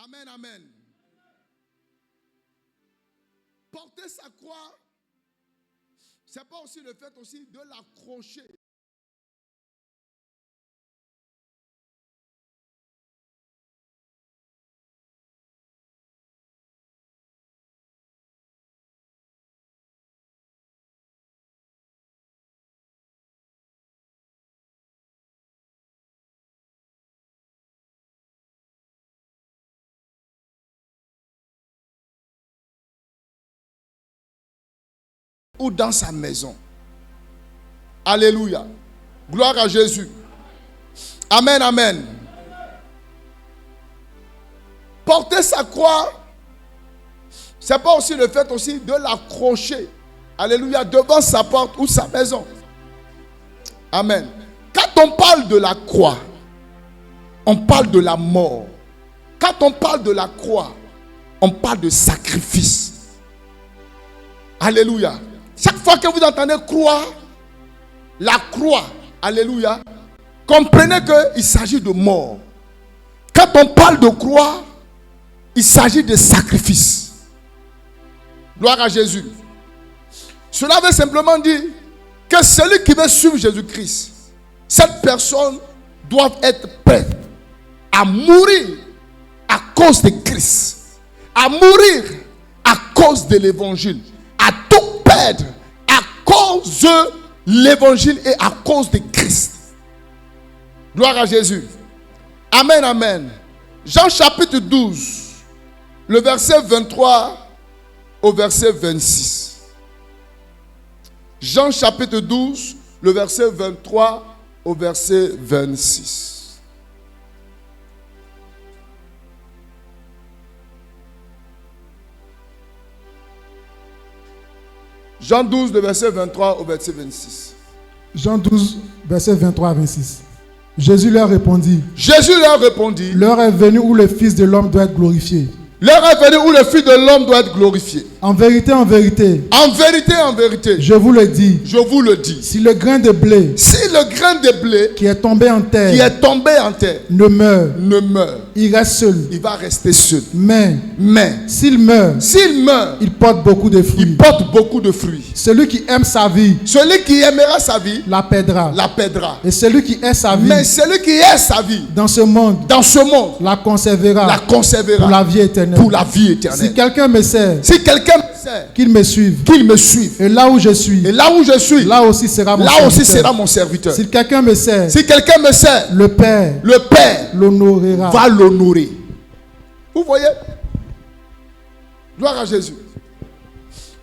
Amen, amen. Porter sa croix, c'est pas aussi le fait aussi de l'accrocher. Ou dans sa maison. Alléluia. Gloire à Jésus. Amen, amen. Porter sa croix, c'est pas aussi le fait aussi de l'accrocher. Alléluia. Devant sa porte ou sa maison. Amen. Quand on parle de la croix, on parle de la mort. Quand on parle de la croix, on parle de sacrifice. Alléluia. Chaque fois que vous entendez croix, la croix, alléluia, comprenez qu'il s'agit de mort. Quand on parle de croix, il s'agit de sacrifice. Gloire à Jésus. Cela veut simplement dire que celui qui veut suivre Jésus-Christ, cette personne doit être prête à mourir à cause de Christ, à mourir à cause de l'évangile, à tout perdre à cause de l'évangile et à cause de Christ. Gloire à Jésus. Amen, amen. Jean chapitre 12, le verset 23 au verset 26. Jean chapitre 12, le verset 23 au verset 26. Jean 12, le verset 23 au verset 26. Jean 12, verset 23 à 26. Jésus leur répondit. L'heure est venue où le Fils de l'homme doit être glorifié. L'heure est venue où le Fils de l'homme doit être glorifié. En vérité, en vérité, je vous le dis. Si le grain de blé qui est tombé en terre, ne meurt, il reste seul. Il va rester seul. Mais s'il meurt, il porte beaucoup de fruits. Celui qui aime sa vie, aimera sa vie, la perdra. Et celui qui hait sa vie, dans ce monde, la conservera. Pour la vie éternelle. Si quelqu'un me sert, qu'il me suive. Et là où je suis, là aussi sera mon serviteur. Si quelqu'un me sert, le Père l'honorera. Va l'honorer. Vous voyez? Gloire à Jésus.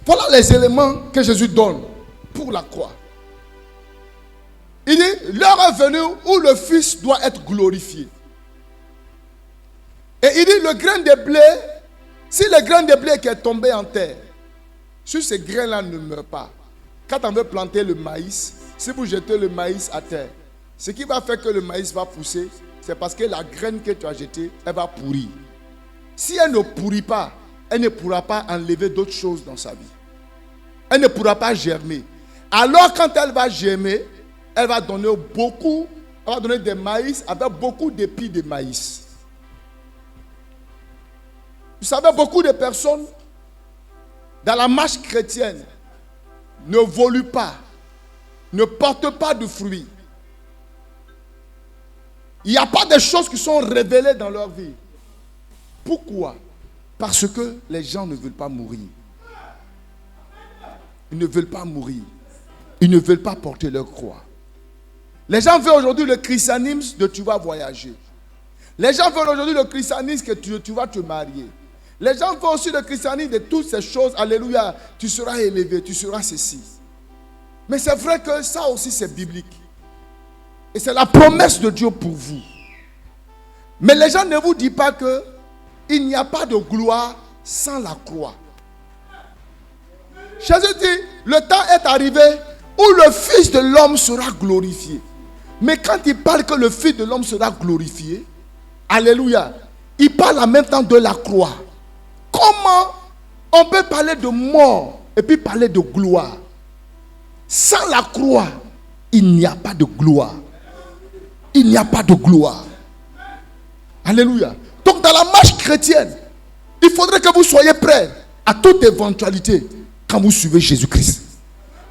Voilà les éléments que Jésus donne pour la croix. Il dit, l'heure est venue où le Fils doit être glorifié. Et il dit, le grain de blé, si le grain de blé qui est tombé en terre, si ce grain-là ne meurt pas, quand on veut planter le maïs, si vous jetez le maïs à terre, ce qui va faire que le maïs va pousser, c'est parce que la graine que tu as jetée, elle va pourrir. Si elle ne pourrit pas, elle ne pourra pas enlever d'autres choses dans sa vie. Elle ne pourra pas germer. Alors quand elle va germer, elle va donner des maïs avec beaucoup d'épis de maïs. Vous savez, beaucoup de personnes dans la marche chrétienne ne voluent pas, ne portent pas de fruits. Il n'y a pas de choses qui sont révélées dans leur vie. Pourquoi? Parce que les gens ne veulent pas mourir. Ils ne veulent pas mourir. Ils ne veulent pas porter leur croix. Les gens veulent aujourd'hui le christianisme de tu vas voyager. Les gens veulent aujourd'hui le christianisme que tu vas te marier. Les gens veulent aussi le christianisme de toutes ces choses. Alléluia. Tu seras élevé, tu seras ceci. Mais c'est vrai que ça aussi c'est biblique. Et c'est la promesse de Dieu pour vous. Mais les gens ne vous disent pas que il n'y a pas de gloire sans la croix. Jésus dit, le temps est arrivé où le Fils de l'homme sera glorifié. Mais quand il parle que le Fils de l'homme sera glorifié, alléluia, il parle en même temps de la croix. Comment on peut parler de mort et puis parler de gloire? Sans la croix, il n'y a pas de gloire. Il n'y a pas de gloire. Alléluia. Donc Donc dans la marche chrétienne, il faudrait que vous soyez prêts à toute éventualité quand vous suivez Jésus-Christ.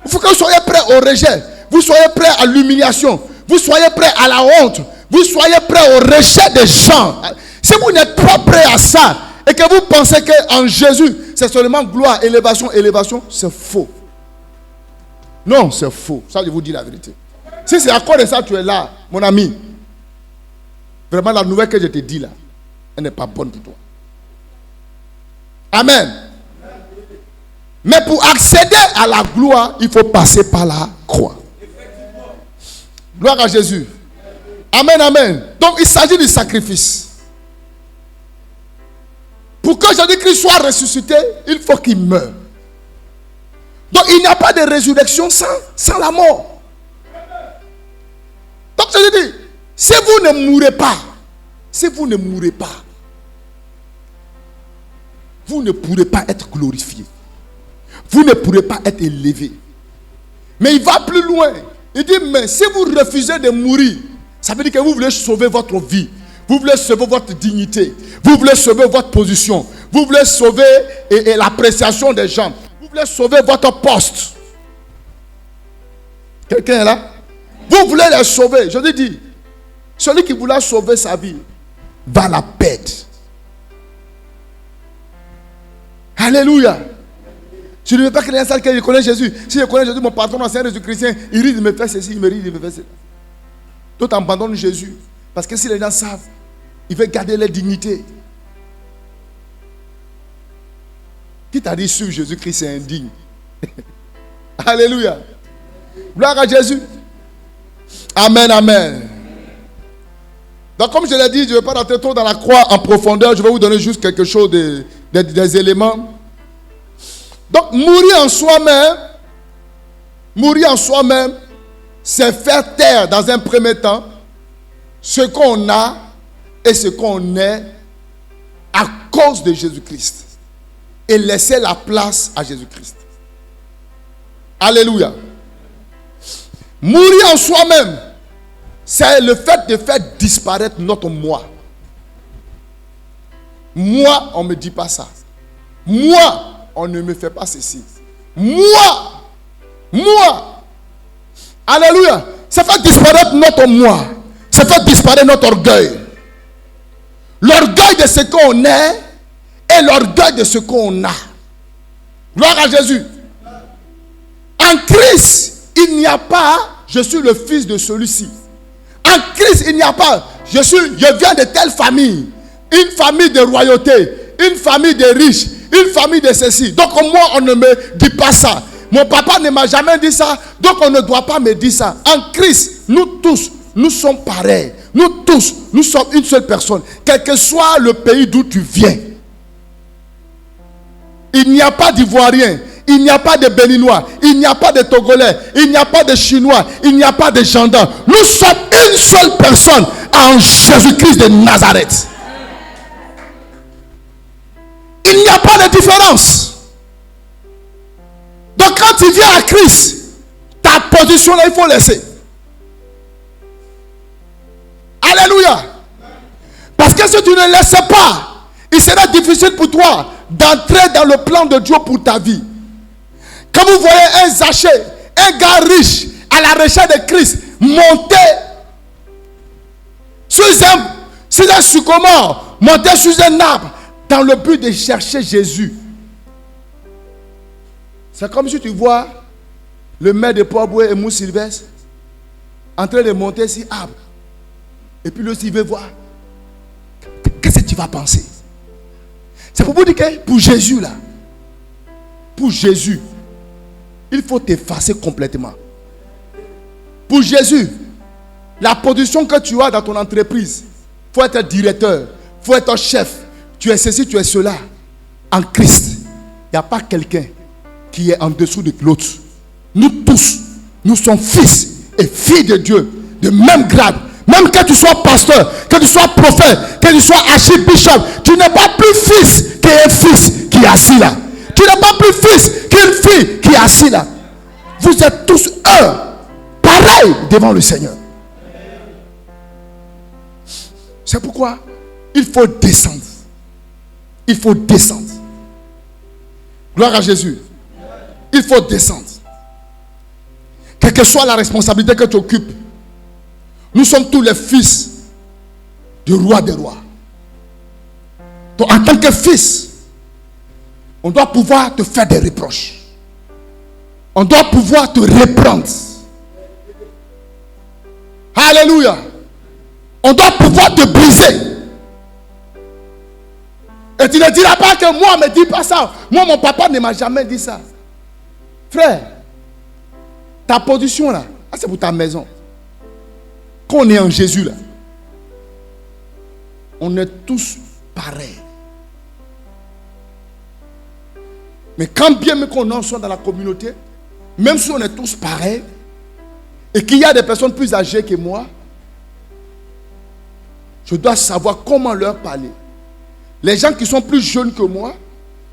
Il faut que vous soyez prêts au rejet. Vous soyez prêts à l'humiliation. Vous soyez prêts à la honte. Vous soyez prêts au rejet des gens. Si vous n'êtes pas prêts à ça et que vous pensez qu'en Jésus, c'est seulement gloire, élévation, c'est faux. Non, c'est faux. Ça, je vous dis la vérité. Si c'est à cause de ça tu es là, mon ami, vraiment la nouvelle que je te dis là, elle n'est pas bonne pour toi. Amen. Mais pour accéder à la gloire, il faut passer par la croix. Gloire à Jésus. Amen, amen. Donc il s'agit du sacrifice. Pour que Jésus-Christ soit ressuscité, il faut qu'il meure. Donc il n'y a pas de résurrection sans la mort. Donc je dis, si vous ne mourrez pas, vous ne pourrez pas être glorifié. Vous ne pourrez pas être élevé. Mais il va plus loin. Il dit, mais si vous refusez de mourir, ça veut dire que vous voulez sauver votre vie. Vous voulez sauver votre dignité. Vous voulez sauver votre position. Vous voulez sauver l'appréciation des gens. Vous voulez sauver votre poste. Quelqu'un est là? Vous voulez les sauver. Je te dis, celui qui voulait sauver sa vie va la perdre. Alléluia. Je ne veux pas que les gens qui connaissent Jésus. Si je connais Jésus, mon patron, c'est un Jésus-Chrétien, il rit de me faire ceci, il me rit de me faire cela. D'autres abandonnent Jésus. Parce que si les gens savent, ils veulent garder leur dignité. Qui t'a dit sur Jésus-Christ, c'est indigne? Alléluia. Gloire à Jésus. Amen, amen. Donc comme je l'ai dit, je ne vais pas rentrer trop dans la croix en profondeur. Je vais vous donner juste quelque chose des éléments. Donc mourir en soi-même, c'est faire taire dans un premier temps ce qu'on a et ce qu'on est à cause de Jésus-Christ. Et laisser la place à Jésus-Christ. Alléluia. Mourir en soi-même, c'est le fait de faire disparaître notre moi. Moi, on ne me dit pas ça. Moi, on ne me fait pas ceci. Moi. Alléluia. Ça fait disparaître notre moi. Ça fait disparaître notre orgueil. L'orgueil de ce qu'on est et l'orgueil de ce qu'on a. Gloire à Jésus. En Christ, il n'y a pas je suis le fils de celui-ci. En Christ, il n'y a pas je viens de telle famille. Une famille de royauté, une famille de riches, une famille de ceci. Donc moi, on ne me dit pas ça. Mon papa ne m'a jamais dit ça. Donc on ne doit pas me dire ça. En Christ, nous tous, nous sommes pareils. Nous tous, nous sommes une seule personne. Quel que soit le pays d'où tu viens. Il n'y a pas d'Ivoirien. Il n'y a pas de Béninois. Il n'y a pas de Togolais. Il n'y a pas de Chinois. Il n'y a pas de gendarmes. Nous sommes une seule personne en Jésus-Christ de Nazareth. Il n'y a pas de différence. Donc quand tu viens à Christ, ta position là, il faut laisser. Alléluia. Parce que si tu ne laisses pas, il sera difficile pour toi d'entrer dans le plan de Dieu pour ta vie. Quand vous voyez un Zachée, un gars riche, à la recherche de Christ, monter sur un sycomore, monter sur un arbre, dans le but de chercher Jésus. C'est comme si tu vois le maire de Port-Boué et Mousse Sylvestre en train de monter sur arbre. Et puis lui aussi il veut voir. Qu'est-ce que tu vas penser? C'est pour vous dire que pour Jésus là, pour Jésus, il faut t'effacer complètement. Pour Jésus, la position que tu as dans ton entreprise, il faut être directeur, il faut être chef. Tu es ceci, tu es cela. En Christ, il n'y a pas quelqu'un qui est en dessous de l'autre. Nous tous, nous sommes fils et filles de Dieu, de même grade. Même que tu sois pasteur, que tu sois prophète, que tu sois archibishop, tu n'es pas plus fils qu'un fils qui est assis là. Tu n'es pas plus fils qu'une fille qui est assis là. Vous êtes tous un, pareil devant le Seigneur. C'est pourquoi il faut descendre. il faut descendre. Gloire à Jésus. Il faut descendre. Quelle que soit la responsabilité que tu occupes, nous sommes tous les fils du roi des rois. Donc, en tant que fils, on doit pouvoir te faire des reproches. On doit pouvoir te reprendre. Alléluia. On doit pouvoir te briser. Et tu ne diras pas que moi, ne me dis pas ça. Moi, mon papa ne m'a jamais dit ça. Frère, ta position là, c'est pour ta maison. Quand on est en Jésus là, on est tous pareils. Mais quand bien même qu'on en soit dans la communauté, même si on est tous pareils, et qu'il y a des personnes plus âgées que moi, je dois savoir comment leur parler. Les gens qui sont plus jeunes que moi,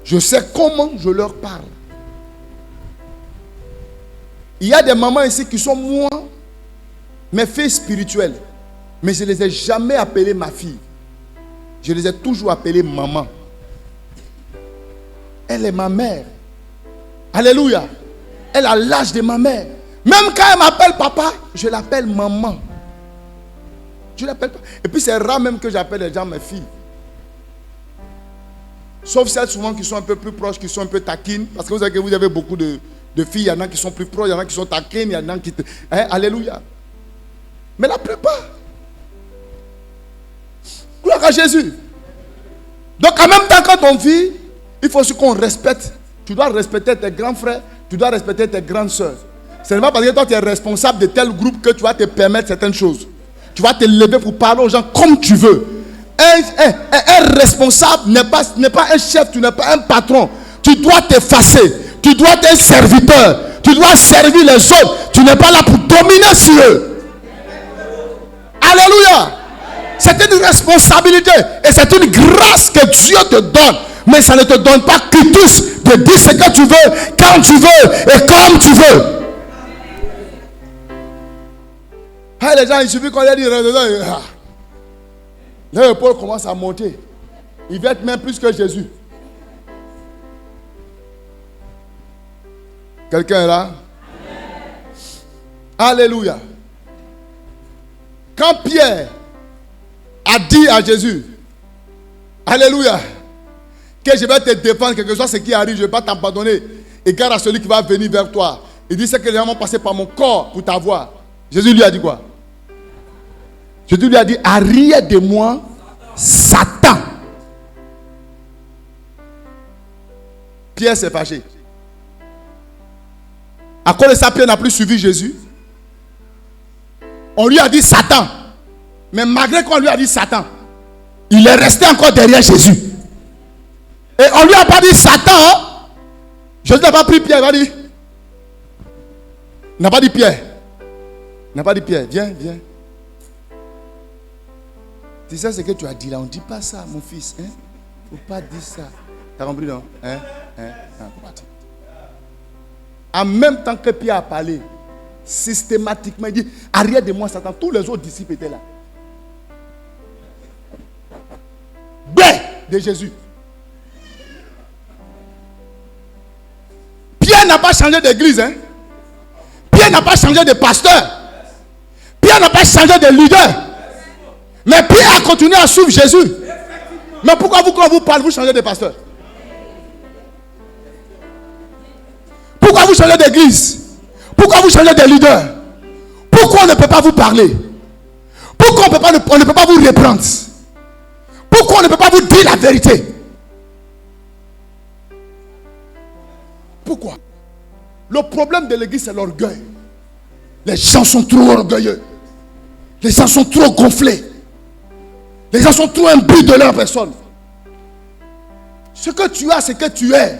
je sais comment je leur parle. Il y a des mamans ici qui sont moi, mes filles spirituelles. Mais je ne les ai jamais appelées ma fille. Je les ai toujours appelées maman. Elle est ma mère. Alléluia. Elle a l'âge de ma mère. Même quand elle m'appelle papa, je l'appelle maman. Je l'appelle pas. Et puis c'est rare même que j'appelle les gens mes filles. Sauf celles souvent qui sont un peu plus proches, qui sont un peu taquines. Parce que vous avez beaucoup de filles. Il y en a qui sont plus proches, il y en a qui sont taquines, il y en a qui... alléluia. Mais la plupart. Gloire à Jésus. Donc en même temps quand on vit, il faut aussi qu'on respecte. Tu dois respecter tes grands frères, tu dois respecter tes grandes soeurs. Ce n'est pas parce que toi tu es responsable de tel groupe que tu vas te permettre certaines choses. Tu vas te lever pour parler aux gens comme tu veux. Un responsable n'est pas un chef, tu n'es pas un patron. Tu dois t'effacer. Tu dois être un serviteur. Tu dois servir les autres. Tu n'es pas là pour dominer sur eux. Alléluia. C'est une responsabilité. Et c'est une grâce que Dieu te donne. Mais ça ne te donne pas quitus de dire ce que tu veux, quand tu veux et comme tu veux. Les gens, il suffit qu'on leur dise, là, Paul commence à monter. Il va être même plus que Jésus. Quelqu'un est là? Alléluia. Quand Pierre a dit à Jésus, alléluia, que je vais te défendre, quel que soit ce qui arrive, je ne vais pas t'abandonner. Égard à celui qui va venir vers toi. Il dit, c'est que les gens vont passer par mon corps pour t'avoir. Jésus lui a dit quoi? Jésus lui a dit, arrière de moi, Satan. Pierre s'est fâché. À cause de ça, Pierre n'a plus suivi Jésus. On lui a dit Satan. Mais malgré qu'on lui a dit Satan, il est resté encore derrière Jésus. Et on lui a pas dit Satan. Jésus n'a pas pris Pierre. Il a dit. Il n'a pas dit Pierre. Il n'a pas dit Pierre. Viens, viens. Tu sais ce que tu as dit là? On ne dit pas ça, mon fils. Il ne faut pas dire ça. Tu as compris, non? En même temps que Pierre a parlé, systématiquement, il dit, arrière de moi, Satan. Tous les autres disciples étaient là. De Jésus. Pierre n'a pas changé d'église. Pierre n'a pas changé de pasteur. Pierre n'a pas changé de leader. Mais Pierre a continué à suivre Jésus. Mais pourquoi vous, quand vous parlez, vous changez de pasteur? Pourquoi vous changez d'église? Pourquoi vous changez de leader? Pourquoi on ne peut pas vous parler? Pourquoi on ne peut pas vous reprendre? Pourquoi on ne peut pas vous dire la vérité? Pourquoi? Le problème de l'église, c'est l'orgueil. Les gens sont trop orgueilleux. Les gens sont trop gonflés. Les gens sont trop imbus de leur personne. Ce que tu as, c'est que tu es.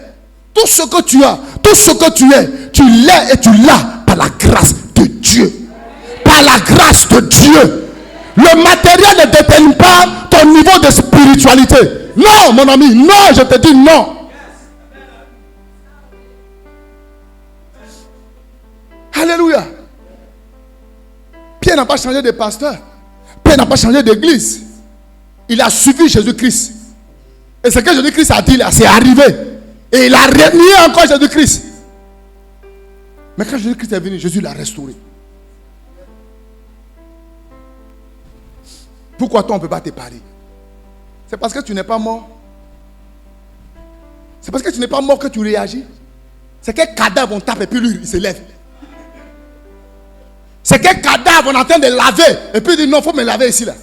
Tout ce que tu as, tout ce que tu es, tu l'es et tu l'as par la grâce de Dieu. Par la grâce de Dieu. Le matériel ne détermine pas ton niveau de spiritualité. Non, mon ami, non, je te dis non. Alléluia. Pierre n'a pas changé de pasteur. Pierre n'a pas changé d'église. Il a suivi Jésus-Christ. Et ce que Jésus-Christ a dit là, c'est arrivé. Et il a renié encore Jésus-Christ. Mais quand Jésus-Christ est venu, Jésus l'a restauré. Pourquoi toi on ne peut pas te parler? C'est parce que tu n'es pas mort. C'est parce que tu n'es pas mort que tu réagis. C'est quel cadavre on tape et puis lui il se lève. C'est quel cadavre on est en train de laver et puis il dit non, il faut me laver ici là.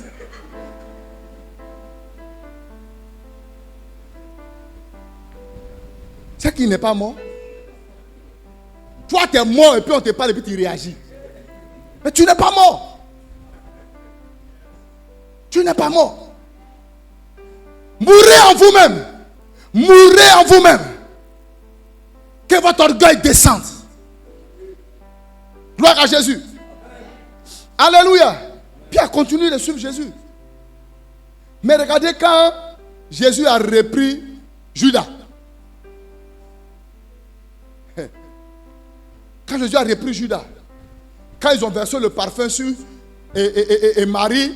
C'est qu'il n'est pas mort. Toi tu es mort et puis on te parle et puis tu réagis. Mais tu n'es pas mort. Tu n'es pas mort. Mourrez en vous-même. Mourrez en vous-même. Que votre orgueil descende. Gloire à Jésus. Alléluia. Pierre continue de suivre Jésus. Mais regardez quand Jésus a repris Judas. Quand Jésus a repris Judas. Quand ils ont versé le parfum sur et Marie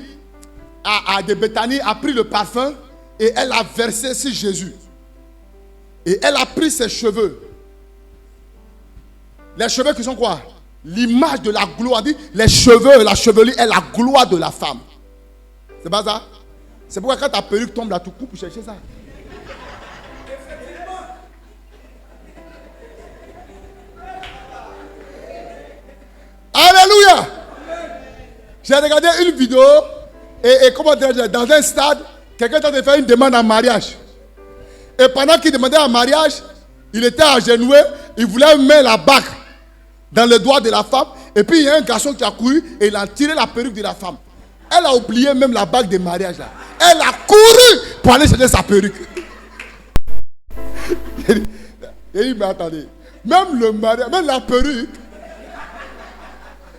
de Béthanie a pris le parfum et elle a versé sur Jésus. Et elle a pris ses cheveux. Les cheveux qui sont quoi? L'image de la gloire. Dit, les cheveux, la chevelure est la gloire de la femme. C'est pas ça? C'est pourquoi quand ta perruque tombe là, tu coupes pour chercher ça. Alléluia! J'ai regardé une vidéo et comment dire, dans un stade, quelqu'un t'a fait une demande en mariage. Et pendant qu'il demandait un mariage, il était agenouillé, il voulait mettre la bague dans le doigt de la femme. Et puis il y a un garçon qui a couru et il a tiré la perruque de la femme. Elle a oublié même la bague de mariage là. Elle a couru pour aller chercher sa perruque. Il dit, mais attendez, même le mariage, même la perruque,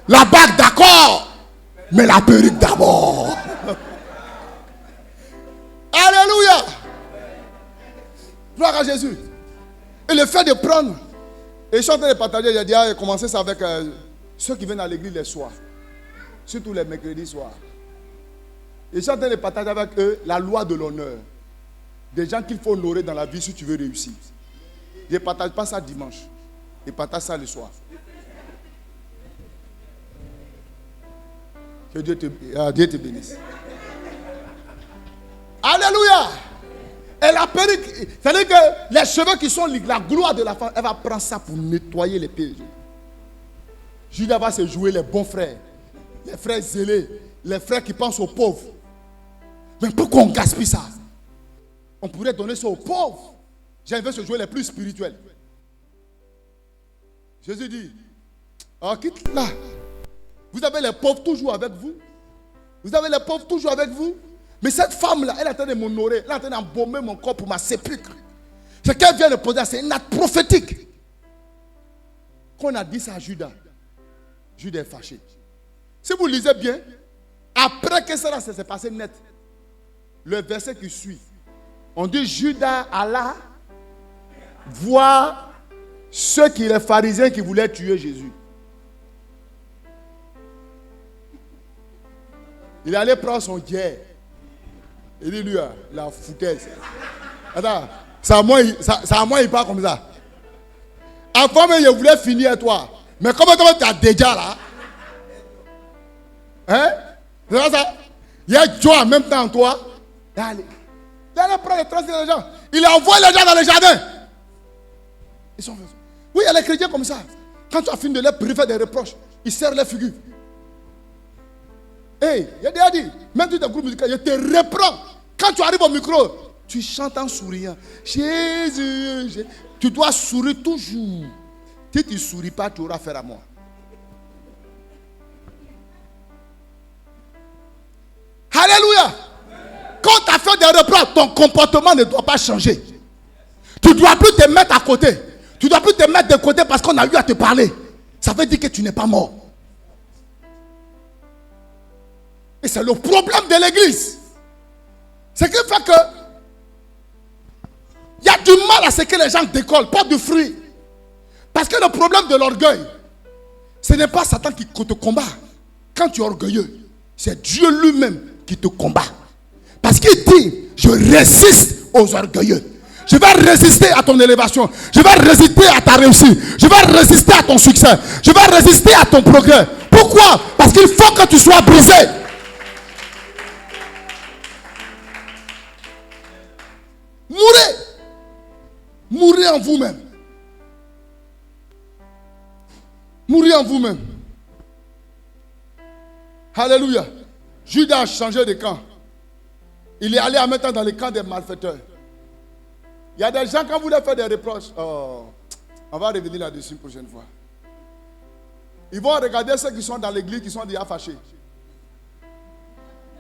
la bague d'accord, mais la perruque d'abord. Alléluia. Gloire à Jésus. Et le fait de prendre, et je suis en train de partager, j'ai déjà commencé ça avec ceux qui viennent à l'église les soirs, surtout les mercredis soirs. Et je suis en train de partager avec eux la loi de l'honneur. Des gens qu'il faut honorer dans la vie si tu veux réussir. Je ne partage pas ça dimanche, je partage ça le soir. Que Dieu te bénisse. Alléluia. Et la perruque, c'est-à-dire que les cheveux qui sont la gloire de la femme, elle va prendre ça pour nettoyer les pieds. Judas va se jouer les bons frères, les frères zélés, les frères qui pensent aux pauvres. Mais pourquoi on gaspille ça? On pourrait donner ça aux pauvres. J'aimerais se jouer les plus spirituels. Jésus dit, quitte là. Vous avez les pauvres toujours avec vous. Vous avez les pauvres toujours avec vous. Mais cette femme-là, elle est en train de m'honorer. Elle est en train d'embaumer mon corps pour ma sépulcre. Ce qu'elle vient de poser, c'est un acte prophétique. Quand on a dit ça à Judas, Judas est fâché. Si vous lisez bien, après que ça s'est passé net, le verset qui suit, on dit Judas alla voir ceux qui, les pharisiens qui voulaient tuer Jésus. Il allait prendre son guerre. Il dit lui, la foutaise. Attends, c'est à moi il parle comme ça. Avant même, je voulais finir toi. Mais comment tu as déjà là? Hein? C'est ça? Il y a Dieu en même temps toi. Allez. Il allait prendre les traces des gens. Il a envoyé les gens dans le jardin. Ils sont... Oui, il y a les chrétiens comme ça. Quand tu as fini de leur priver des reproches, ils serrent les figures. Hey, il a déjà dit, même dans tes groupes musicaux, je te reprends. Quand tu arrives au micro, tu chantes en souriant. Jésus, tu dois sourire toujours. Si tu ne souris pas, tu auras affaire à moi. Alléluia. Quand tu as fait des reproches, ton comportement ne doit pas changer. Tu ne dois plus te mettre à côté. Tu ne dois plus te mettre de côté parce qu'on a eu à te parler. Ça veut dire que tu n'es pas mort. Et c'est le problème de l'église. Ce qui fait que il y a du mal à ce que les gens décollent, pas de fruits. Parce que le problème de l'orgueil, ce n'est pas Satan qui te combat. Quand tu es orgueilleux, c'est Dieu lui-même qui te combat. Parce qu'il dit, je résiste aux orgueilleux. Je vais résister à ton élévation. Je vais résister à ta réussite. Je vais résister à ton succès. Je vais résister à ton progrès. Pourquoi? Parce qu'il faut que tu sois brisé. Mourez. Mourez en vous-même. Mourez en vous-même. Alléluia. Judas a changé de camp. Il est allé en même temps dans le camp des malfaiteurs. Il y a des gens, quand vous leur faites des reproches, on va revenir là-dessus une prochaine fois. Ils vont regarder ceux qui sont dans l'église, qui sont déjà fâchés.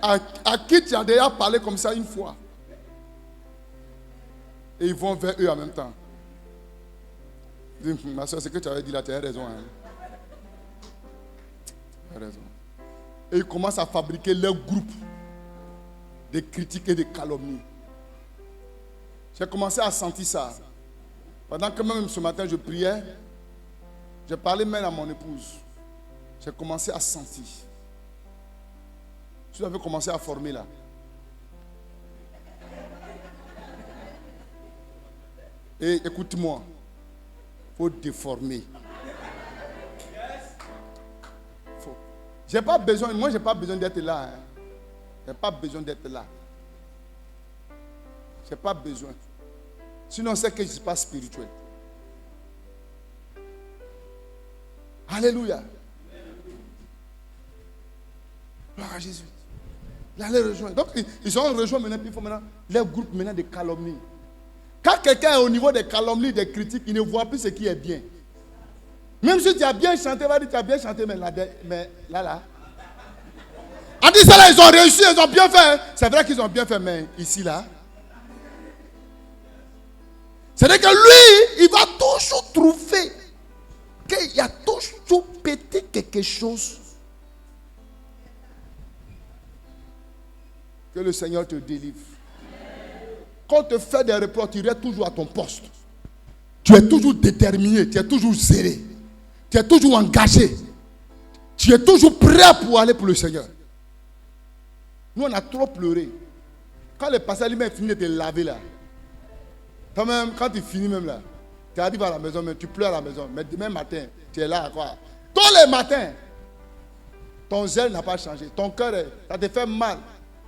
À qui tu as déjà parlé comme ça une fois. Et ils vont vers eux en même temps. Ils disent, ma soeur, ce que tu avais dit là, tu as raison. Hein. Tu as raison. Et ils commencent à fabriquer leur groupe de critiques et de calomnies. J'ai commencé à sentir ça. Pendant que même ce matin je priais, j'ai parlé même à mon épouse. J'ai commencé à sentir. Je avais commencé à former là. Et écoute-moi, il faut déformer. J'ai pas besoin, moi j'ai pas besoin d'être là. Hein. J'ai pas besoin d'être là. J'ai pas besoin. Sinon c'est que je ne suis pas spirituel. Alléluia. Gloire à Jésus. Il allait rejoindre. Donc ils ont rejoint maintenant, puis il faut maintenant leur groupe maintenant de calomnie. Quand quelqu'un est au niveau des calomnies, des critiques, il ne voit plus ce qui est bien. Même si tu as bien chanté, il va dire tu as bien chanté, mais là. On dit ça là, ils ont réussi, ils ont bien fait. C'est vrai qu'ils ont bien fait, mais ici là. C'est-à-dire que lui, il va toujours trouver qu'il y a toujours pété quelque chose. Que le Seigneur te délivre. Quand on te fait des reproches, tu restes toujours à ton poste. Tu es toujours déterminé, tu es toujours zélé. Tu es toujours engagé. Tu es toujours prêt pour aller pour le Seigneur. Nous, on a trop pleuré. Quand le pasteur lui-même finit de te laver là, toi-même, quand tu finis même là, tu arrives à la maison, mais tu pleures à la maison. Mais demain matin, tu es là à quoi? Tous les matins, ton zèle n'a pas changé. Ton cœur, ça te fait mal.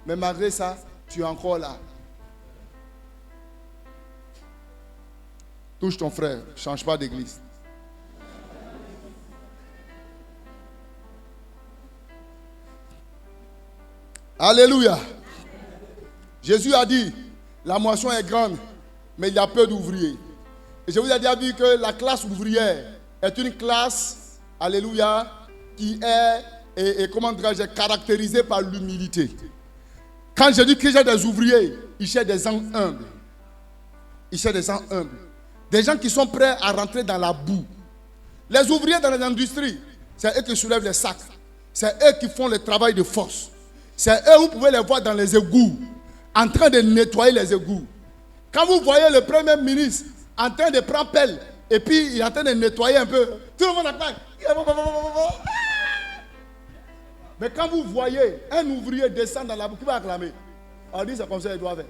Mais malgré ça, tu es encore là. Touche ton frère, ne change pas d'église. Alléluia. Jésus a dit, la moisson est grande, mais il y a peu d'ouvriers. Et je vous ai déjà dit que la classe ouvrière est une classe, alléluia, qui est comment dirais-je, caractérisée par l'humilité. Quand je dis que j'ai des ouvriers, ils cherchent des gens humbles. Ils cherchent des gens humbles. Des gens qui sont prêts à rentrer dans la boue. Les ouvriers dans les industries, c'est eux qui soulèvent les sacs. C'est eux qui font le travail de force. C'est eux, vous pouvez les voir dans les égouts, en train de nettoyer les égouts. Quand vous voyez le Premier ministre en train de prendre pelle, et puis il est en train de nettoyer un peu, tout le monde attend. Mais quand vous voyez un ouvrier descendre dans la boue, qui va acclamer? On dit c'est comme ça qu'il doit faire.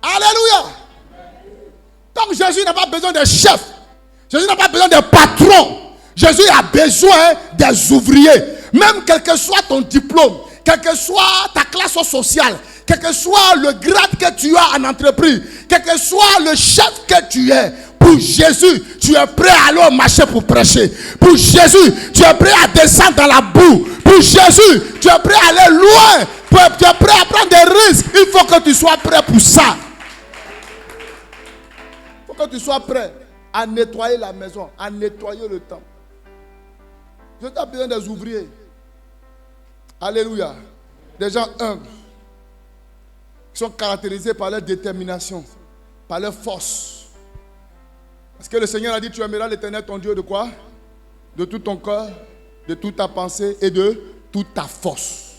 Alléluia. Donc Jésus n'a pas besoin de chefs. Jésus n'a pas besoin de patrons. Jésus a besoin des ouvriers. Même quel que soit ton diplôme, quelle que soit ta classe sociale, quel que soit le grade que tu as en entreprise, quel que soit le chef que tu es, pour Jésus, tu es prêt à aller au marché pour prêcher. Pour Jésus, tu es prêt à descendre dans la boue. Pour Jésus, tu es prêt à aller loin. Tu es prêt à prendre des risques. Il faut que tu sois prêt pour ça. Il faut que tu sois prêt à nettoyer la maison, à nettoyer le temple. Je t'ai besoin des ouvriers. Alléluia. Des gens humbles. Qui sont caractérisés par leur détermination, par leur force. Parce que le Seigneur a dit, tu aimeras l'Éternel ton Dieu de quoi? De tout ton cœur, de toute ta pensée et de toute ta force.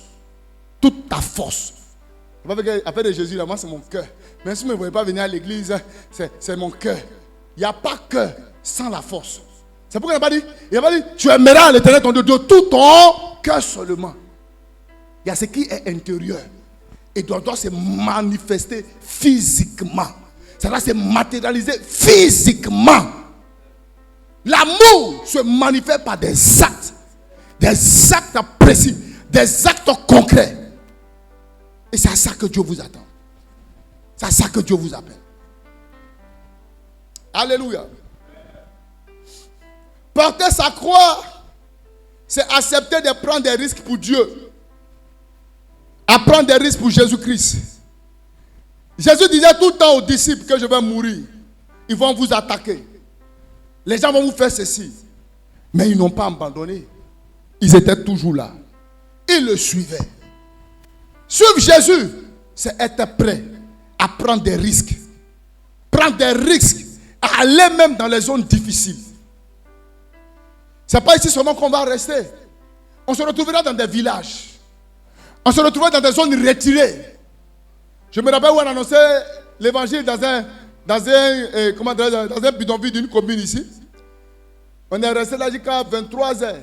Toute ta force. Après de Jésus, là, moi c'est mon cœur. Même si vous ne me voyez pas venir à l'église, c'est mon cœur. Il n'y a pas cœur sans la force. C'est pourquoi il n'a pas dit, tu aimeras l'Éternel ton Dieu de tout ton cœur seulement. Il y a ce qui est intérieur. et doit se manifester physiquement. Ça va se matérialiser physiquement. L'amour se manifeste par des actes précis, des actes concrets. Et c'est à ça que Dieu vous attend. C'est à ça que Dieu vous appelle. Alléluia. Porter sa croix, c'est accepter de prendre des risques pour Dieu. À prendre des risques pour Jésus-Christ. Jésus disait tout le temps aux disciples que je vais mourir. Ils vont vous attaquer. Les gens vont vous faire ceci. Mais ils n'ont pas abandonné. Ils étaient toujours là. Ils le suivaient. Suivre Jésus, c'est être prêt à prendre des risques. Prendre des risques. À aller même dans les zones difficiles. Ce n'est pas ici seulement qu'on va rester. On se retrouvera dans des villages. On se retrouvera dans des zones retirées. Je me rappelle où on annonçait l'évangile dans un bidonville d'une commune ici. On est resté là jusqu'à 23h.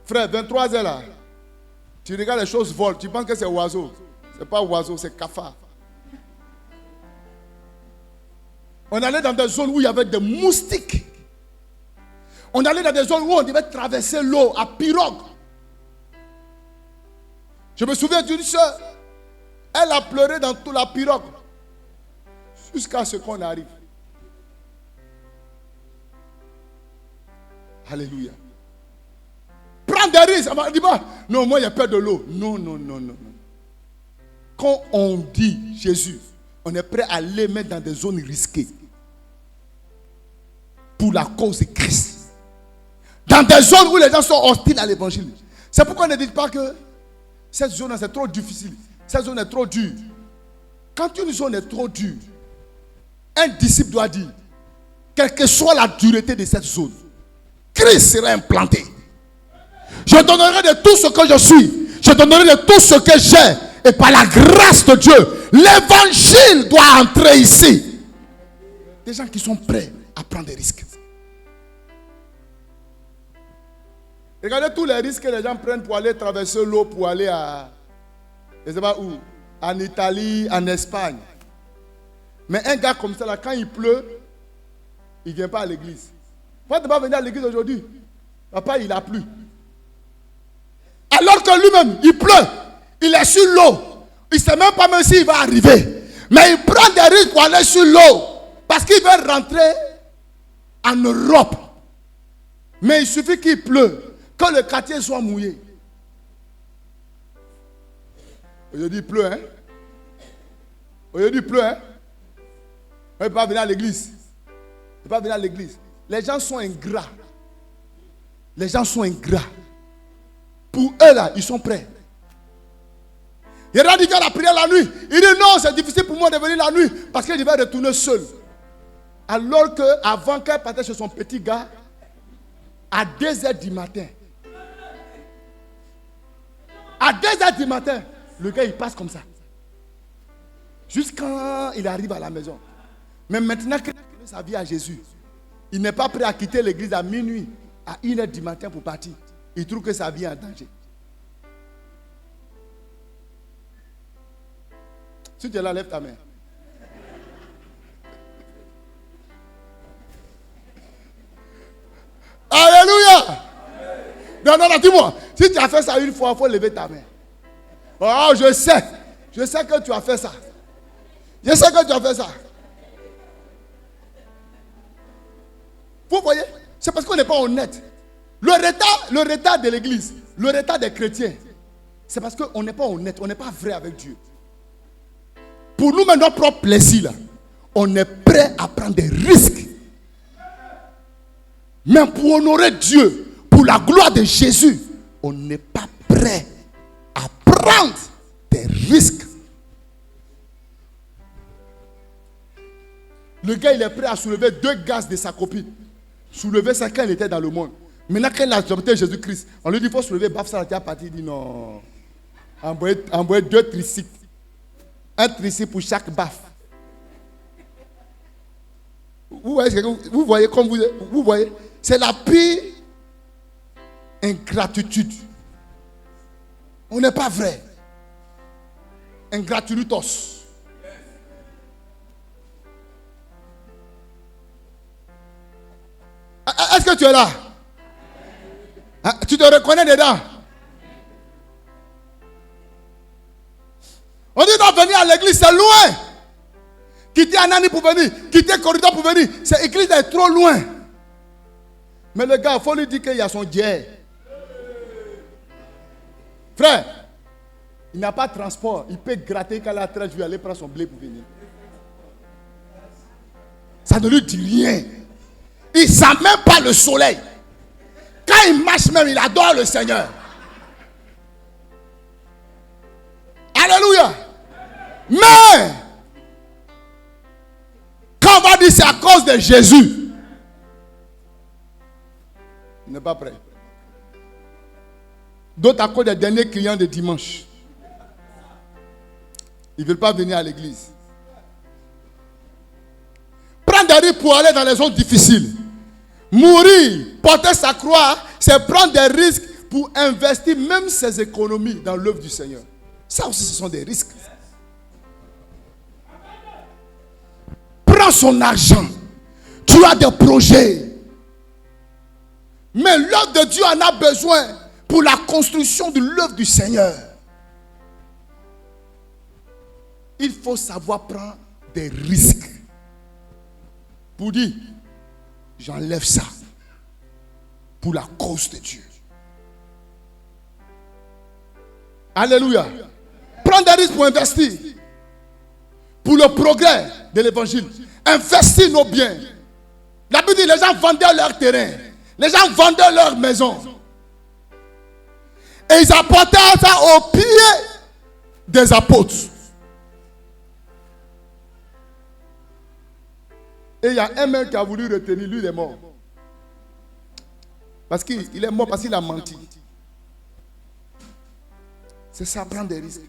Frère, 23h là. Tu regardes les choses volent. Tu penses que c'est oiseau. Ce n'est pas oiseau, c'est cafard. On allait dans des zones où il y avait des moustiques. On allait dans des zones où on devait traverser l'eau à pirogue. Je me souviens d'une soeur. Elle a pleuré dans toute la pirogue. Jusqu'à ce qu'on arrive. Alléluia. Prends des risques. Elle m'a dit, non, moi, il y a peur de l'eau. Non. Quand on dit Jésus, on est prêt à les mettre dans des zones risquées. Pour la cause de Christ. Dans des zones où les gens sont hostiles à l'évangile. C'est pourquoi on ne dit pas que cette zone c'est trop difficile. Cette zone est trop dure. Quand une zone est trop dure, un disciple doit dire, quelle que soit la dureté de cette zone, Christ sera implanté. Je donnerai de tout ce que je suis. Je donnerai de tout ce que j'ai. Et par la grâce de Dieu, l'évangile doit entrer ici. Des gens qui sont prêts à prendre des risques. Regardez tous les risques que les gens prennent pour aller traverser l'eau, pour aller à, je ne sais pas où, en Italie, en Espagne. Mais un gars comme ça, là, quand il pleut, il ne vient pas à l'église. Pourquoi tu ne vas pas venir à l'église aujourd'hui? Papa, il a plu. Alors que lui-même, il pleut. Il est sur l'eau. Il ne sait même pas s'il va arriver. Mais il prend des risques pour aller sur l'eau. Parce qu'il veut rentrer en Europe. Mais il suffit qu'il pleut. Que le quartier soit mouillé. Aujourd'hui, il pleut, hein? Aujourd'hui, il pleut, hein? On ne peut pas venir à l'église. On ne peut pas venir à l'église. Les gens sont ingrats. Les gens sont ingrats. Pour eux, là, ils sont prêts. Il a dit qu'il a prié la nuit. Il dit non, c'est difficile pour moi de venir la nuit parce que je vais retourner seul. Alors qu'avant qu'elle partait chez son petit gars, à 2h du matin, à 2h du matin, le gars il passe comme ça. Jusqu'à il arrive à la maison. Mais maintenant qu'il a donné sa vie à Jésus, il n'est pas prêt à quitter l'église à minuit, à 1h du matin pour partir. Il trouve que sa vie est en danger. Si tu es là, lève ta main. Alléluia. Non, dis-moi. Si tu as fait ça une fois, il faut lever ta main. Oh, je sais. Je sais que tu as fait ça. Je sais que tu as fait ça. Vous voyez? C'est parce qu'on n'est pas honnête. Le retard de l'église, le retard des chrétiens, c'est parce qu'on n'est pas honnête, on n'est pas vrai avec Dieu. Pour nous, notre propre plaisir, là, on est prêt à prendre des risques. Mais pour honorer Dieu, pour la gloire de Jésus, on n'est pas prêt à prendre des risques. Le gars, il est prêt à soulever 2 gaz de sa copine. Soulever ça quand il était dans le monde. Maintenant, quand il a adopté Jésus-Christ, on lui dit, il faut soulever, baf, ça, la partie. Il dit non. Envoyez 2 tricycles. Un tricycle pour chaque baf. Vous voyez comme vous voyez, c'est la pire ingratitude. On n'est pas vrai. Ingratuitos. Est-ce que tu es là? Tu te reconnais dedans? On dit non, venir à l'église, c'est loin. Quitter Anani pour venir, quitter Corridor pour venir. Cette église est trop loin. Mais le gars, il faut lui dire qu'il y a son dieu. Frère, il n'a pas de transport. Il peut gratter qu'à la traite, je vais aller prendre son blé pour venir. Ça ne lui dit rien. Il ne sent même pas le soleil. Quand il marche même, il adore le Seigneur. Alléluia. Mais, quand on va dire c'est à cause de Jésus, il n'est pas prêt. D'autres à cause des derniers clients de dimanche. Ils ne veulent pas venir à l'église. Prendre des risques pour aller dans les zones difficiles. Mourir, porter sa croix, c'est prendre des risques pour investir même ses économies dans l'œuvre du Seigneur. Ça aussi, ce sont des risques. Prends son argent. Tu as des projets. Mais l'œuvre de Dieu en a besoin pour la construction de l'œuvre du Seigneur. Il faut savoir prendre des risques. Pour dire, j'enlève ça pour la cause de Dieu. Alléluia. Prends des risques pour investir. Pour le progrès de l'évangile. Investir nos biens. La Bible dit, les gens vendaient leur terrain. Les gens vendaient leur maison. Et ils apportaient ça aux pieds des apôtres. Et il y a un mec qui a voulu retenir, lui il est mort. Parce qu'il est mort parce qu'il a menti. C'est ça, prendre des risques.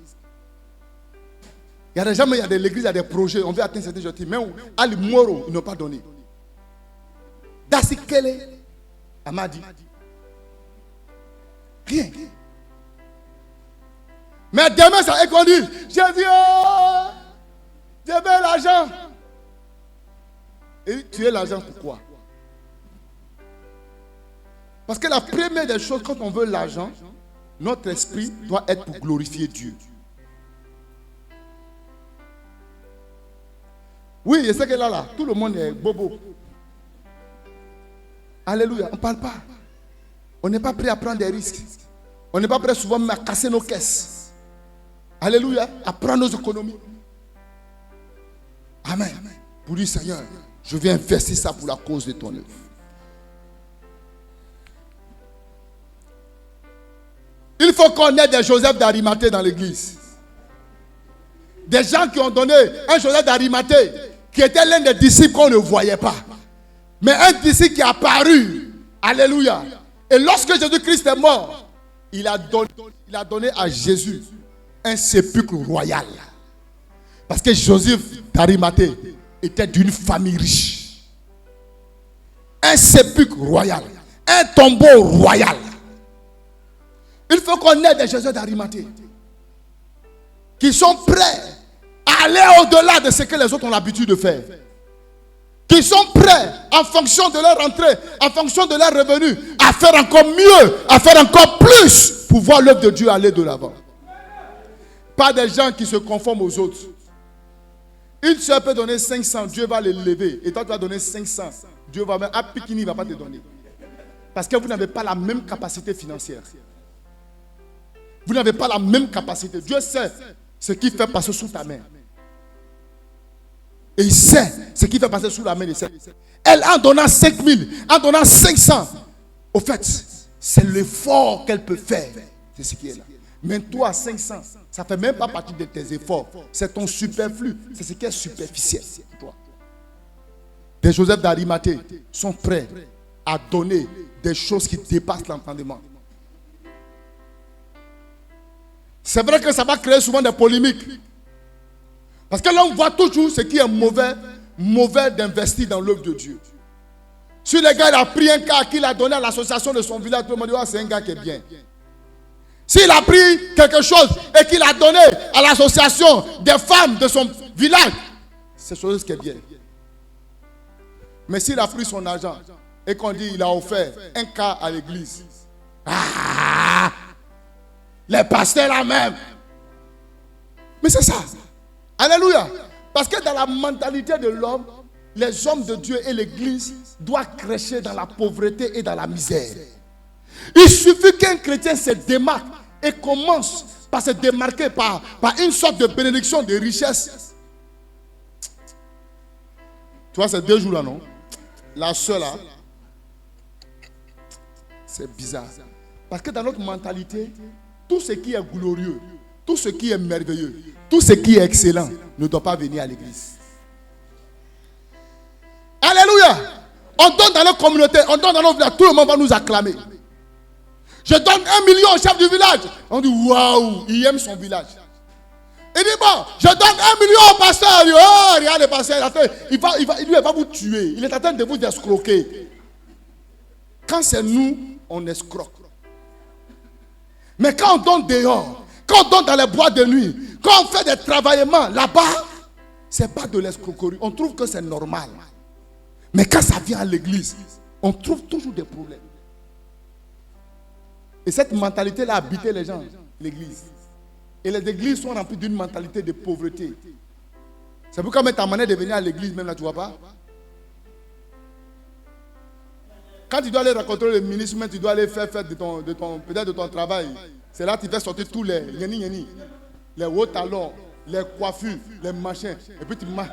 Il y a des gens, mais il y a de l'église, il y a des projets, on veut atteindre certains objectifs. Mais à l'Imoro, ils n'ont pas donné. Dasikele, elle m'a dit. Rien. Mais demain, ça est qu'on dit, j'ai vu, j'ai vu l'argent. Et tu es l'argent pourquoi? Parce que la première des choses, quand on veut l'argent, notre esprit doit être pour glorifier Dieu. Oui, je sais que là, tout le monde est bobo. Alléluia, on ne parle pas. On n'est pas prêt à prendre des risques. On n'est pas prêt souvent même à casser nos caisses. Alléluia, à prendre nos économies. Amen. Pour dire, Seigneur, je viens investir ça pour la cause de ton œuvre. Il faut qu'on ait des Joseph d'Arimathée dans l'église. Des gens qui ont donné un Joseph d'Arimathée qui était l'un des disciples qu'on ne voyait pas. Mais un disciple qui est apparu. Alléluia. Et lorsque Jésus-Christ est mort, il a donné à Jésus un sépulcre royal. Parce que Joseph d'Arimathée était d'une famille riche. Un sépulcre royal. Un tombeau royal. Il faut qu'on ait des Joseph d'Arimathée qui sont prêts à aller au-delà de ce que les autres ont l'habitude de faire. Qui sont prêts, en fonction de leur entrée, en fonction de leur revenu, à faire encore mieux, à faire encore plus pour voir l'œuvre de Dieu aller de l'avant. Pas des gens qui se conforment aux autres. Une seule peut donner 500, Dieu va les lever. Et toi, tu vas donner 500. Dieu va même, à Pikini, il ne va pas te donner. Parce que vous n'avez pas la même capacité financière. Vous n'avez pas la même capacité. Dieu sait ce qui fait passer sous ta main. Et il sait ce qui fait passer sous la main de celle. Elle, en donnant 5000, en donnant 500, au fait, c'est l'effort qu'elle peut faire. C'est ce qui est là. Mais toi, 500, ça ne fait même pas partie de tes efforts. C'est ton superflu. C'est ce qui est superficiel. Toi. Des Joseph d'Arimathée sont prêts à donner des choses qui dépassent l'entendement. C'est vrai que ça va créer souvent des polémiques. Parce que là, on voit toujours ce qui est mauvais d'investir dans l'œuvre de Dieu. Si le gars il a pris un cas qu'il a donné à l'association de son village, tout le monde dit, c'est un gars qui est bien. S'il a pris quelque chose et qu'il a donné à l'association des femmes de son village, c'est chose qui est bien. Mais s'il a pris son argent et qu'on dit qu'il a offert un cas à l'église, les pasteurs là même. Mais c'est ça. Alléluia. Parce que dans la mentalité de l'homme, les hommes de Dieu et l'église doivent crécher dans la pauvreté et dans la misère. Il suffit qu'un chrétien se démarque et commence par se démarquer par une sorte de bénédiction, de richesse. Tu vois, ces 2 jours là, non? La seule là, c'est bizarre. Parce que dans notre mentalité, tout ce qui est glorieux, tout ce qui est merveilleux, tout ce qui est excellent ne doit pas venir à l'église. Alléluia. On donne dans notre communauté, on donne dans nos villages, tout le monde va nous acclamer. Je donne 1 million au chef du village. On dit waouh, il aime son village. Il dit bon, je donne 1 million au pasteur. Il dit, oh, regarde le pasteur, il va vous tuer. Il est en train de vous escroquer. Quand c'est nous, on escroque. Mais quand on donne dehors, quand on donne dans les bois de nuit, quand on fait des travaillements là-bas, c'est pas de l'escroquerie. On trouve que c'est normal. Mais quand ça vient à l'église, on trouve toujours des problèmes. Et cette mentalité-là a habité les gens, l'église. Et les églises sont remplies d'une mentalité de pauvreté. C'est pourquoi même ta manière de venir à l'église, même là, tu vois pas. Quand tu dois aller rencontrer le ministre, tu dois aller faire peut-être de ton travail. C'est là que tu fais sortir tous les yeni, les hauts talons, les coiffures, les machins. Et puis tu marches.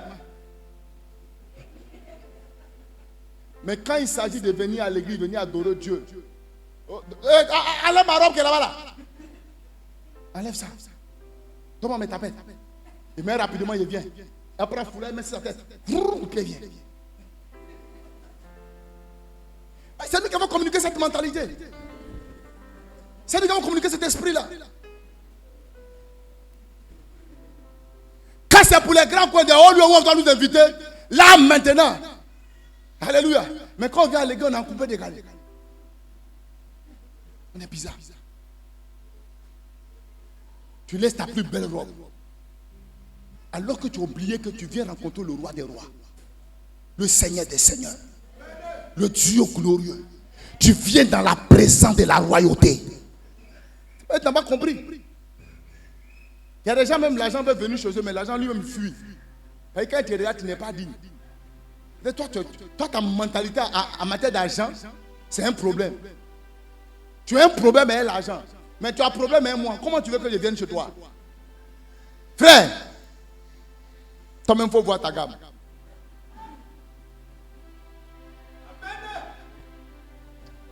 Mais quand il s'agit de venir à l'église, venir adorer Dieu, enlève ma robe qui est là-bas. Là. Enlève ça. Donne-moi mes tapettes. Il met rapidement, il vient. Après, il met sur sa tête. Il vient. C'est nous qui avons communiqué cette mentalité. C'est nous qui avons communiqué cet esprit-là. Quand c'est pour les grands coins de haut lieu où on doit nous inviter, là maintenant. Alléluia. Mais quand on vient à l'église, on est en coupé décalé. On est bizarre. Tu laisses ta plus belle robe. Alors que tu as oublié que tu viens rencontrer le roi des rois. Le Seigneur des seigneurs. Le Dieu glorieux. Tu viens dans la présence de la royauté. Tu n'as pas compris. Il y a des gens, même l'argent veut venir chez eux, mais l'argent lui-même fuit. Et quand tu es là, tu n'es pas digne. Et toi, ta mentalité en matière d'argent, c'est un problème. Tu as un problème avec l'argent. Mais tu as un problème avec moi. Comment tu veux que je vienne chez toi? Frère, toi-même, il faut voir ta gamme.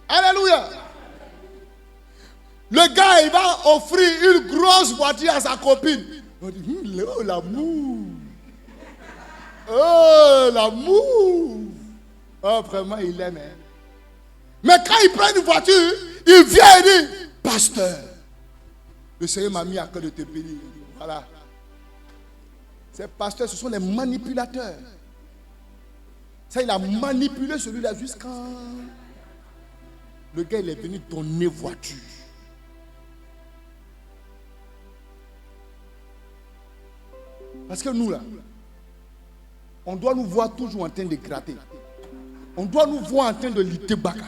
Alléluia. Le gars, il va offrir une grosse voiture à sa copine. On dit, oh l'amour. Oh l'amour. Oh vraiment, il aime. Hein? Mais quand il prend une voiture, il vient et dit, pasteur, le Seigneur m'a mis à cœur de te bénir. Voilà. Ces pasteurs, ce sont les manipulateurs. Ça, il a manipulé celui-là jusqu'à... Le gars, il est venu donner voiture. Parce que nous, là, on doit nous voir toujours en train de gratter. On doit nous voir en train de lutter baka.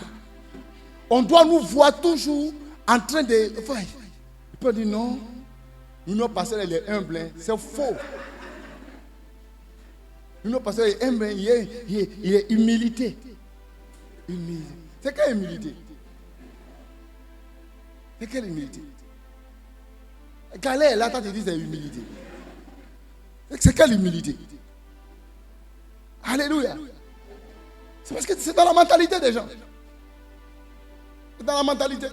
On doit nous voir toujours en train de... Enfin, il peut dire non. Nous, pasteur, il est humble. C'est faux. Nous, pasteur, il est humble. Il est humilité. Humilité. C'est quelle humilité? C'est quelle humilité? Galère, là, toi, tu dis c'est humilité. C'est quelle humilité? Alléluia. C'est parce que c'est dans la mentalité des gens. C'est dans la mentalité.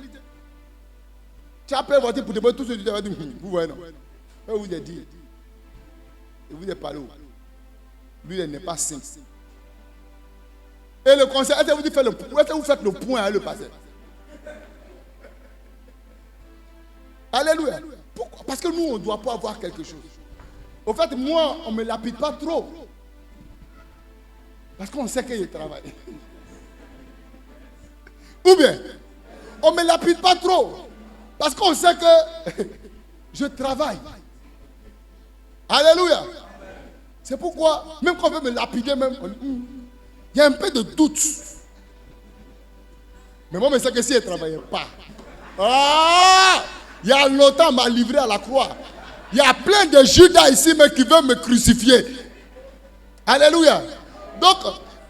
Tu as peur pour te voir tout ce que tu as dit. Vous voyez, non? Je vous ai dit. Je vous ai parlé. Lui, il n'est pas saint. Et le conseil, est-ce que vous faites le point avec le pasteur? Alléluia. Pourquoi? Parce que nous, on ne doit pas avoir quelque chose. Au fait, moi, on ne me lapide pas trop. Parce qu'on sait qu'il travaille. Ou bien, on ne me lapide pas trop. Parce qu'on sait que je travaille. Alléluia. C'est pourquoi, même quand on veut me lapider, même, il y a un peu de doute. Mais moi, je sais que si je ne travaillais pas, il y a longtemps, on m'a livré à la croix. Il y a plein de Judas ici, mais qui veulent me crucifier. Alléluia. Donc,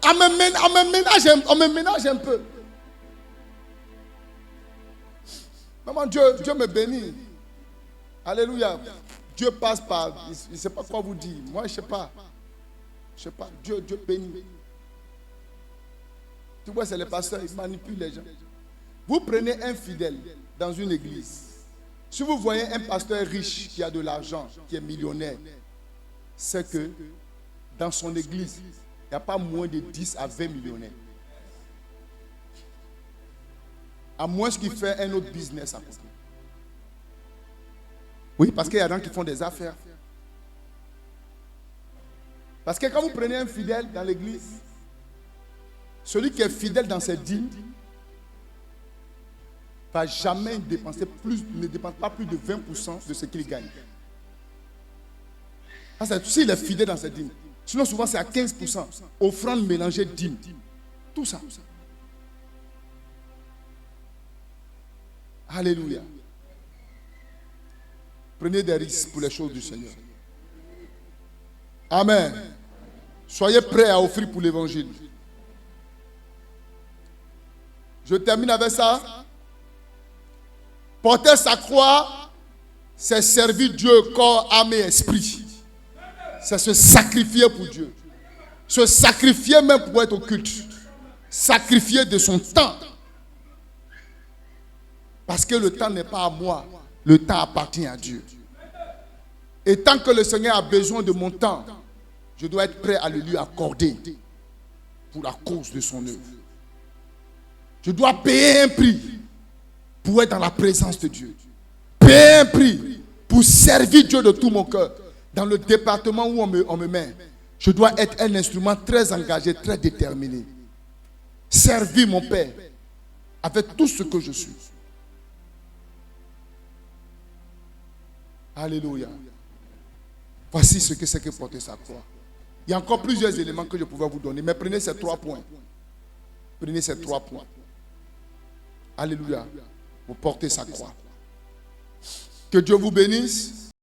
on me ménage un peu. Maman, Dieu me bénit. Alléluia. Dieu passe par, il ne sait pas quoi vous dire. Moi, je ne sais pas. Je ne sais pas. Dieu bénit. Tu vois, c'est les pasteurs, ils manipulent les gens. Vous prenez un fidèle dans une église. Si vous voyez un pasteur riche qui a de l'argent, qui est millionnaire, c'est que dans son église, il n'y a pas moins de 10 à 20 millionnaires. À moins qu'il fait un autre business à côté. Oui, parce qu'il y a des gens qui font des affaires. Parce que quand vous prenez un fidèle dans l'église, celui qui est fidèle dans ses dîmes ne va jamais dépenser plus, ne dépense pas plus de 20% de ce qu'il gagne. S'il est fidèle dans ses dîmes. Sinon, souvent, c'est à 15%. Offrande mélangée dîmes. Tout ça. Alléluia. Prenez des risques pour les choses du Seigneur. Amen. Soyez prêts à offrir pour l'évangile. Je termine avec ça. Porter sa croix, c'est servir Dieu, corps, âme et esprit. C'est se sacrifier pour Dieu. Se sacrifier même pour être au culte. Sacrifier de son temps. Parce que le temps n'est pas à moi. Le temps appartient à Dieu. Et tant que le Seigneur a besoin de mon temps, je dois être prêt à le lui accorder pour la cause de son œuvre. Je dois payer un prix pour être dans la présence de Dieu. Payer un prix pour servir Dieu de tout mon cœur. Dans le département où on me met, je dois être un instrument très engagé, très déterminé. Servir mon Père avec tout ce que je suis. Alléluia. Voici ce que c'est que porter sa croix. Il y a encore plusieurs éléments que je pouvais vous donner, mais prenez ces 3 points. Prenez ces 3 points. Alléluia. Pour porter sa croix. Que Dieu vous bénisse.